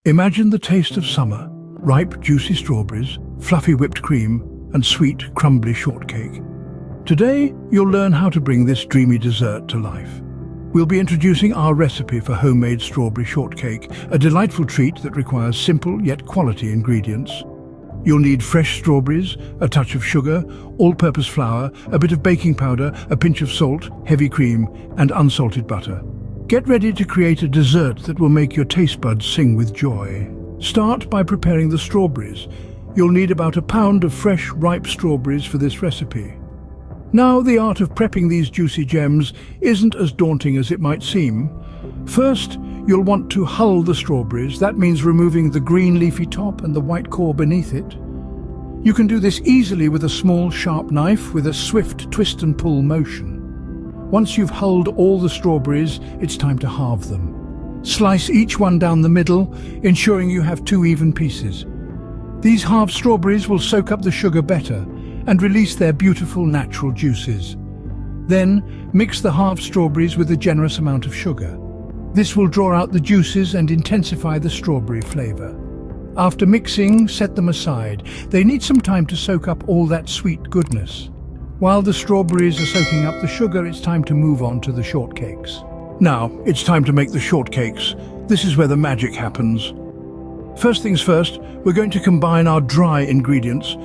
Imagine the taste of summer, ripe, juicy strawberries, fluffy whipped cream, and sweet, crumbly shortcake. Today, you'll learn how to bring this dreamy dessert to life. We'll be introducing our recipe for homemade strawberry shortcake, a delightful treat that requires simple yet quality ingredients. You'll need fresh strawberries, a touch of sugar, all-purpose flour, a bit of baking powder, a pinch of salt, heavy cream, and unsalted butter. Get ready to create a dessert that will make your taste buds sing with joy. Start by preparing the strawberries. You'll need about a pound of fresh, ripe strawberries for this recipe. Now, the art of prepping these juicy gems isn't as daunting as it might seem. First, you'll want to hull the strawberries. That means removing the green leafy top and the white core beneath it. You can do this easily with a small, sharp knife with a swift twist and pull motion. Once you've hulled all the strawberries, it's time to halve them. Slice each one down the middle, ensuring you have 2 even pieces. These halved strawberries will soak up the sugar better and release their beautiful natural juices. Then, mix the halved strawberries with a generous amount of sugar. This will draw out the juices and intensify the strawberry flavor. After mixing, set them aside. They need some time to soak up all that sweet goodness. While the strawberries are soaking up the sugar, it's time to move on to the shortcakes. Now, it's time to make the shortcakes. This is where the magic happens. First things first, we're going to combine our dry ingredients.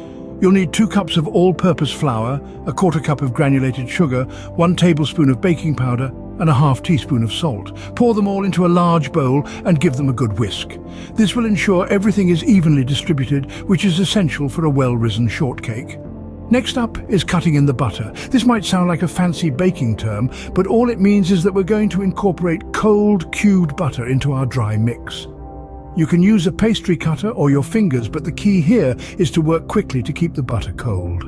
You'll need 2 cups of all-purpose flour, a 1/4 cup of granulated sugar, 1 tablespoon of baking powder, and a 1/2 teaspoon of salt. Pour them all into a large bowl and give them a good whisk. This will ensure everything is evenly distributed, which is essential for a well-risen shortcake. Next up is cutting in the butter. This might sound like a fancy baking term, but all it means is that we're going to incorporate cold, cubed butter into our dry mix. You can use a pastry cutter or your fingers, but the key here is to work quickly to keep the butter cold.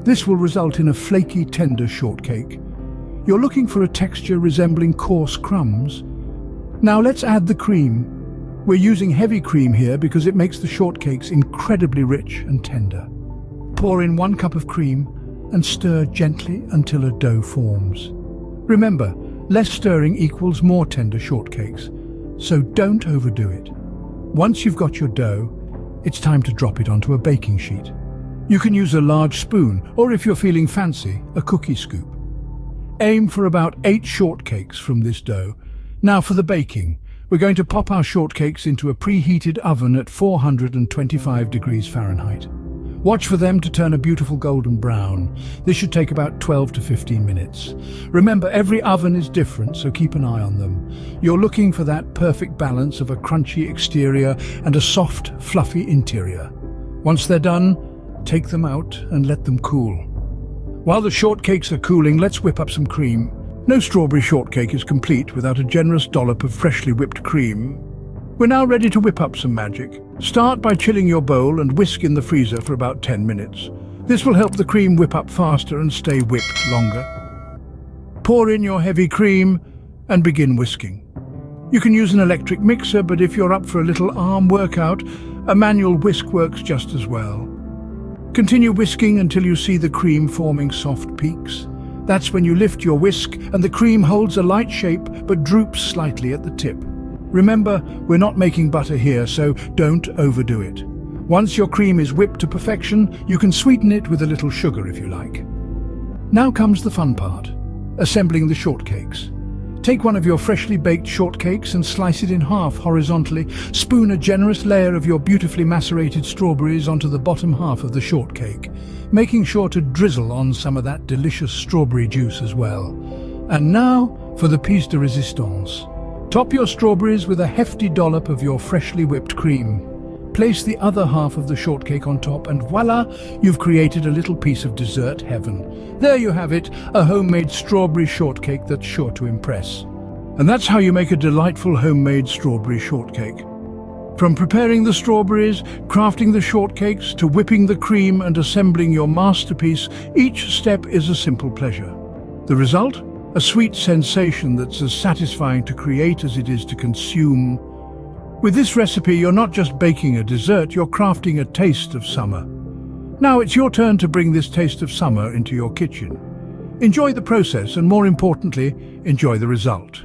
This will result in a flaky, tender shortcake. You're looking for a texture resembling coarse crumbs. Now let's add the cream. We're using heavy cream here because it makes the shortcakes incredibly rich and tender. Pour in 1 cup of cream and stir gently until a dough forms. Remember, less stirring equals more tender shortcakes, so don't overdo it. Once you've got your dough, it's time to drop it onto a baking sheet. You can use a large spoon, or if you're feeling fancy, a cookie scoop. Aim for about 8 shortcakes from this dough. Now for the baking. We're going to pop our shortcakes into a preheated oven at 425 degrees Fahrenheit. Watch for them to turn a beautiful golden brown. This should take about 12 to 15 minutes. Remember, every oven is different, so keep an eye on them. You're looking for that perfect balance of a crunchy exterior and a soft, fluffy interior. Once they're done, take them out and let them cool. While the shortcakes are cooling, let's whip up some cream. No strawberry shortcake is complete without a generous dollop of freshly whipped cream. We're now ready to whip up some magic. Start by chilling your bowl and whisk in the freezer for about 10 minutes. This will help the cream whip up faster and stay whipped longer. Pour in your heavy cream and begin whisking. You can use an electric mixer, but if you're up for a little arm workout, a manual whisk works just as well. Continue whisking until you see the cream forming soft peaks. That's when you lift your whisk and the cream holds a light shape but droops slightly at the tip. Remember, we're not making butter here, so don't overdo it. Once your cream is whipped to perfection, you can sweeten it with a little sugar if you like. Now comes the fun part, assembling the shortcakes. Take one of your freshly baked shortcakes and slice it in half horizontally. Spoon a generous layer of your beautifully macerated strawberries onto the bottom half of the shortcake, making sure to drizzle on some of that delicious strawberry juice as well. And now for the piece de resistance. Top your strawberries with a hefty dollop of your freshly whipped cream. Place the other half of the shortcake on top and voila, you've created a little piece of dessert heaven. There you have it, a homemade strawberry shortcake that's sure to impress. And that's how you make a delightful homemade strawberry shortcake. From preparing the strawberries, crafting the shortcakes, to whipping the cream and assembling your masterpiece, each step is a simple pleasure. The result? A sweet sensation that's as satisfying to create as it is to consume. With this recipe, you're not just baking a dessert, you're crafting a taste of summer. Now it's your turn to bring this taste of summer into your kitchen. Enjoy the process and, more importantly, enjoy the result.